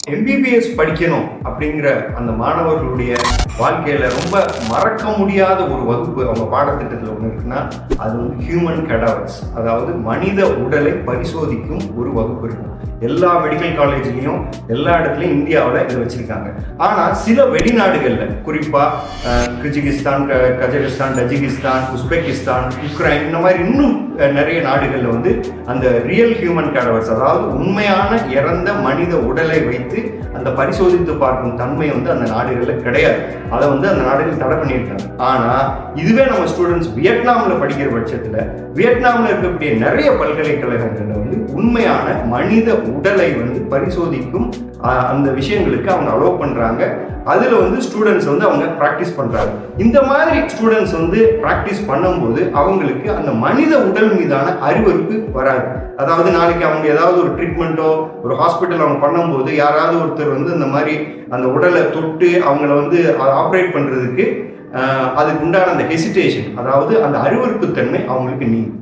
MBBS படிக்கணும் அப்படிங்கிற அந்த மாணவர்களுடைய வாழ்க்கையில ரொம்ப மறக்க முடியாத ஒரு வகுப்பு அவங்க பாடத்திட்டத்தில் ஒன்று இருக்குன்னா அது வந்து ஹியூமன் கெடாவர்ஸ், அதாவது மனித உடலை பரிசோதிக்கும் ஒரு வகுப்பு இருக்கும். எல்லா மெடிக்கல் காலேஜ்லையும் எல்லா இடத்துலையும் இந்தியாவில் இதை வச்சிருக்காங்க. ஆனால் சில வெளிநாடுகளில் குறிப்பாக Kyrgyzstan, Kazakhstan, Tajikistan, Uzbekistan, Ukraine இந்த மாதிரி இன்னும் நிறைய நாடுகளில் வந்து அந்த ரியல் ஹியூமன் கேடவர்ஸ், அதாவது உண்மையான இறந்த மனித உடலை வைத்து அந்த பரிசோதித்து பார்க்கும் தன்மை வந்து அந்த நாடுகளில் கிடையாது. அதை வந்து அந்த நாடுகள் தடை பண்ணியிருக்காங்க. ஆனால் இதுவே நம்ம ஸ்டூடெண்ட்ஸ் வியட்நாமில் படிக்கிற பட்சத்தில் வியட்நாமில் இருக்கக்கூடிய நிறைய பல்கலைக்கழகங்களில் வந்து உண்மையான மனித உடலை வந்து பரிசோதிக்கும் அந்த விஷயங்களுக்கு அவங்க அலோவ் பண்ணுறாங்க. அதில் வந்து ஸ்டூடெண்ட்ஸ் வந்து அவங்க ப்ராக்டிஸ் பண்ணுறாங்க. இந்த மாதிரி ஸ்டூடெண்ட்ஸ் வந்து ப்ராக்டிஸ் பண்ணும்போது அவங்களுக்கு அந்த மனித உடல் மீதான அறிவறுப்பு வராது. அதாவது நாளைக்கு அவங்க ஏதாவது ஒரு ட்ரீட்மெண்ட்டோ ஒரு ஹாஸ்பிட்டல் அவங்க பண்ணும்போது யாராவது ஒருத்தர் வந்து இந்த மாதிரி அந்த உடலை தொட்டு அவங்கள வந்து ஆப்ரேட் பண்ணுறதுக்கு அதுக்கு உண்டான அந்த ஹெசிடேஷன், அதாவது அந்த அறிவறுப்பு தன்மை அவங்களுக்கு நீங்கும்.